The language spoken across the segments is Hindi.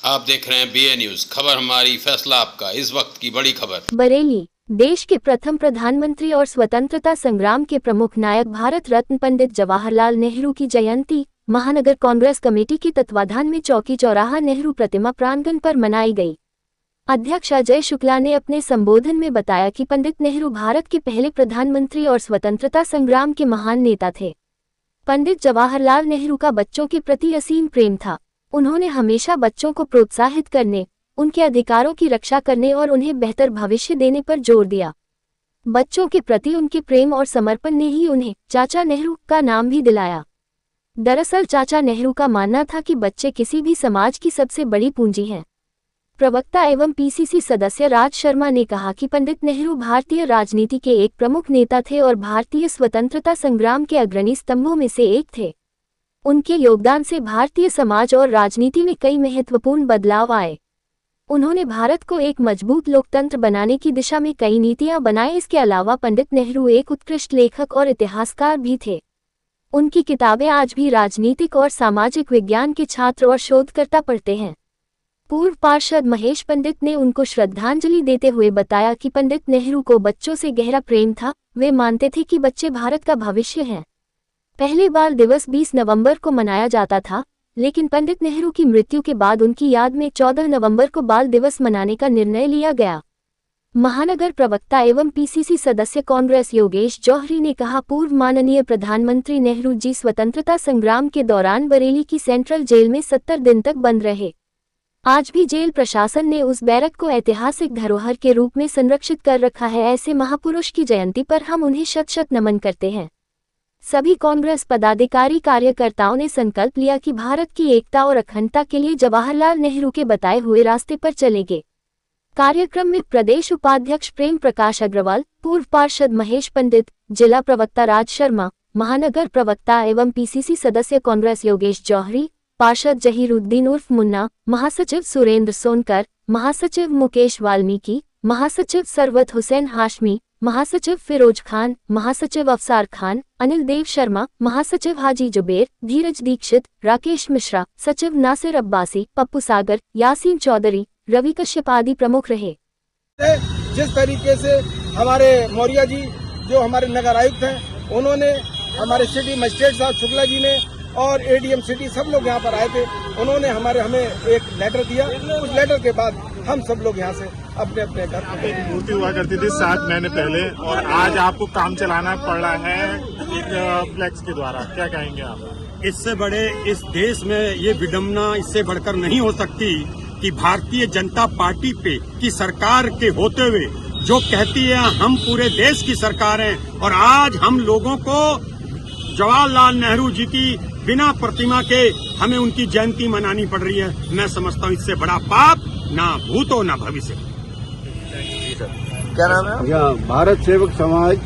आप देख रहे हैं BA न्यूज, खबर हमारी फैसला आपका। इस वक्त की बड़ी खबर। बरेली, देश के प्रथम प्रधानमंत्री और स्वतंत्रता संग्राम के प्रमुख नायक भारत रत्न पंडित जवाहरलाल नेहरू की जयंती महानगर कांग्रेस कमेटी के तत्वाधान में चौकी चौराहा नेहरू प्रतिमा प्रांगण पर मनाई गई। अध्यक्ष अजय शुक्ला ने अपने संबोधन में बताया कि पंडित नेहरू भारत के पहले प्रधानमंत्री और स्वतंत्रता संग्राम के महान नेता थे। पंडित जवाहरलाल नेहरू का बच्चों के प्रति असीम प्रेम था। उन्होंने हमेशा बच्चों को प्रोत्साहित करने, उनके अधिकारों की रक्षा करने और उन्हें बेहतर भविष्य देने पर जोर दिया। बच्चों के प्रति उनके प्रेम और समर्पण ने ही उन्हें चाचा नेहरू का नाम भी दिलाया। दरअसल चाचा नेहरू का मानना था कि बच्चे किसी भी समाज की सबसे बड़ी पूंजी हैं। प्रवक्ता एवं PCC सदस्य राज शर्मा ने कहा कि पंडित नेहरू भारतीय राजनीति के एक प्रमुख नेता थे और भारतीय स्वतंत्रता संग्राम के अग्रणी स्तंभों में से एक थे। उनके योगदान से भारतीय समाज और राजनीति में कई महत्वपूर्ण बदलाव आए। उन्होंने भारत को एक मजबूत लोकतंत्र बनाने की दिशा में कई नीतियां बनाई। इसके अलावा पंडित नेहरू एक उत्कृष्ट लेखक और इतिहासकार भी थे। उनकी किताबें आज भी राजनीतिक और सामाजिक विज्ञान के छात्र और शोधकर्ता पढ़ते हैं। पूर्व पार्षद महेश पंडित ने उनको श्रद्धांजलि देते हुए बताया कि पंडित नेहरू को बच्चों से गहरा प्रेम था। वे मानते थे कि बच्चे भारत का भविष्य हैं। पहले बाल दिवस 20 नवंबर को मनाया जाता था, लेकिन पंडित नेहरू की मृत्यु के बाद उनकी याद में 14 नवंबर को बाल दिवस मनाने का निर्णय लिया गया। महानगर प्रवक्ता एवं PCC सदस्य कांग्रेस योगेश जौहरी ने कहा, पूर्व माननीय प्रधानमंत्री नेहरू जी स्वतंत्रता संग्राम के दौरान बरेली की सेंट्रल जेल में 70 दिन तक बंद रहे। आज भी जेल प्रशासन ने उस बैरक को ऐतिहासिक धरोहर के रूप में संरक्षित कर रखा है। ऐसे महापुरुष की जयंती पर हम उन्हें शत शत नमन करते हैं। सभी कांग्रेस पदाधिकारी कार्यकर्ताओं ने संकल्प लिया कि भारत की एकता और अखंडता के लिए जवाहरलाल नेहरू के बताए हुए रास्ते पर चलेंगे। कार्यक्रम में प्रदेश उपाध्यक्ष प्रेम प्रकाश अग्रवाल, पूर्व पार्षद महेश पंडित, जिला प्रवक्ता राज शर्मा, महानगर प्रवक्ता एवं PCC सदस्य कांग्रेस योगेश जौहरी, पार्षद जहीरुद्दीन उर्फ मुन्ना, महासचिव सुरेंद्र सोनकर, महासचिव मुकेश वाल्मीकि, महासचिव सरवत हुसैन हाशमी, महासचिव फिरोज खान, महासचिव अफसार खान, अनिल देव शर्मा, महासचिव हाजी जुबेर, धीरज दीक्षित, राकेश मिश्रा, सचिव नासिर अब्बासी, पप्पू सागर, यासीन चौधरी, रवि कश्यप आदि प्रमुख रहे। जिस तरीके से हमारे मौर्य जी जो हमारे नगर आयुक्त हैं, उन्होंने हमारे सिटी मजिस्ट्रेट साहब शुक्ला जी ने और ADM सिटी सब लोग यहाँ पर आए थे। उन्होंने हमें एक लेटर दिया। उस लेटर के बाद हम सब लोग यहाँ से अपने अपने घर एक मूर्ति हुआ करती थी 7 महीने पहले, और आज आपको काम चलाना पड़ रहा है एक फ्लेक्स के द्वारा। क्या कहेंगे आप? इससे बड़े इस देश में ये विडम्बना इससे बढ़कर नहीं हो सकती कि भारतीय जनता पार्टी पे की सरकार के होते हुए जो कहती है हम पूरे देश की सरकार हैं, और आज हम लोगों को जवाहरलाल नेहरू जी की बिना प्रतिमा के हमें उनकी जयंती मनानी पड़ रही है। मैं समझता हूँ इससे बड़ा पाप ना भूतो ना भविष्य। क्या नाम है? यहाँ भारत सेवक समाज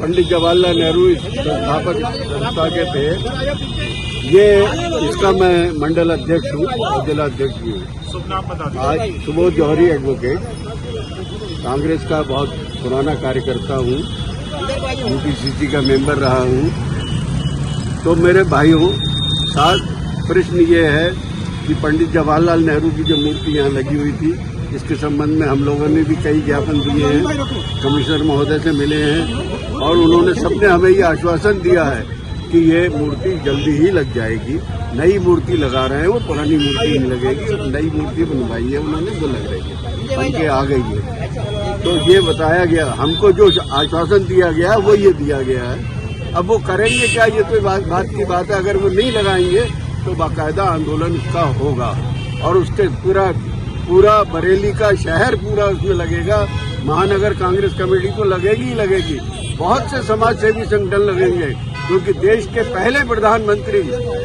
पंडित जवाहरलाल नेहरू संस्थापक संस्था के थे। ये इसका मैं मंडल अध्यक्ष हूँ और जिला अध्यक्ष भी हूँ। शुभ नाम बता दीजिए। आज सुबोध जौहरी एडवोकेट, कांग्रेस का बहुत पुराना कार्यकर्ता हूँ, UPCC का मेंबर रहा हूँ। तो मेरे भाइयों, साथ प्रश्न ये है कि पंडित जवाहरलाल नेहरू की जो मूर्ति यहाँ लगी हुई थी, इसके संबंध में हम लोगों ने भी कई ज्ञापन दिए हैं, कमिश्नर महोदय से मिले हैं, और उन्होंने सबने हमें ये आश्वासन दिया है कि ये मूर्ति जल्दी ही लग जाएगी। नई मूर्ति लगा रहे हैं, वो पुरानी मूर्ति नहीं लगेगी। नई मूर्ति बनवाई है उन्होंने, वो लग रही है, बनके आ गई है। तो ये बताया गया हमको, जो आश्वासन दिया गया वो ये दिया गया है। अब वो करेंगे क्या, ये तो बात की बात है। अगर वो नहीं लगाएंगे तो बाकायदा आंदोलन उसका होगा, और उसके पूरा बरेली का शहर पूरा उसमें लगेगा। महानगर कांग्रेस कमेटी तो लगेगी ही लगेगी, बहुत से समाज सेवी संगठन लगेंगे, क्योंकि देश के पहले प्रधानमंत्री,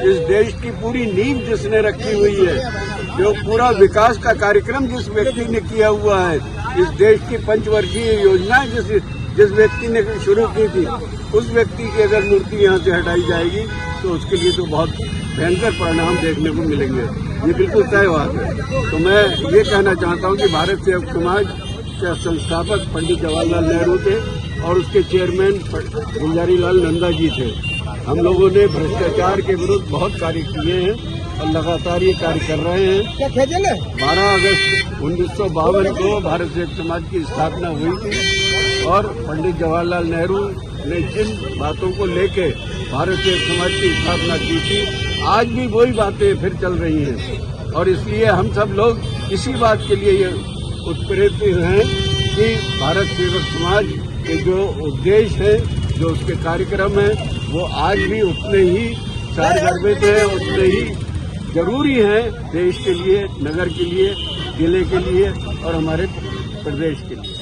इस देश की पूरी नींव जिसने रखी हुई है, जो पूरा विकास का कार्यक्रम जिस व्यक्ति ने किया हुआ है, इस देश की पंचवर्षीय योजना जिस व्यक्ति ने शुरू की थी, उस व्यक्ति की अगर मूर्ति यहाँ से हटाई जाएगी तो उसके लिए तो बहुत भयंकर परिणाम देखने को मिलेंगे। ये बिल्कुल तय बात है। तो मैं ये कहना चाहता हूँ कि भारत सेवक समाज के संस्थापक पंडित जवाहरलाल नेहरू थे और उसके चेयरमैन गुलजारी लाल नंदा जी थे। हम लोगों ने भ्रष्टाचार के विरुद्ध बहुत कार्य किए हैं और लगातार ये कार्य कर रहे हैं। क्या खेजेंगे? 12 अगस्त 1952 को भारत संयुक्त समाज की स्थापना हुई थी और पंडित जवाहरलाल नेहरू ने जिन बातों को लेके भारत संयुक्त समाज की स्थापना की थी, आज भी वही बातें फिर चल रही हैं और इसलिए हम सब लोग इसी बात के लिए ये उत्प्रेरित हैं कि भारत सेवक समाज के जो उद्देश्य है, जो उसके कार्यक्रम है, वो आज भी उतने ही सारगर्भित है, उतने ही जरूरी है देश के लिए, नगर के लिए, जिले के लिए और हमारे प्रदेश के लिए।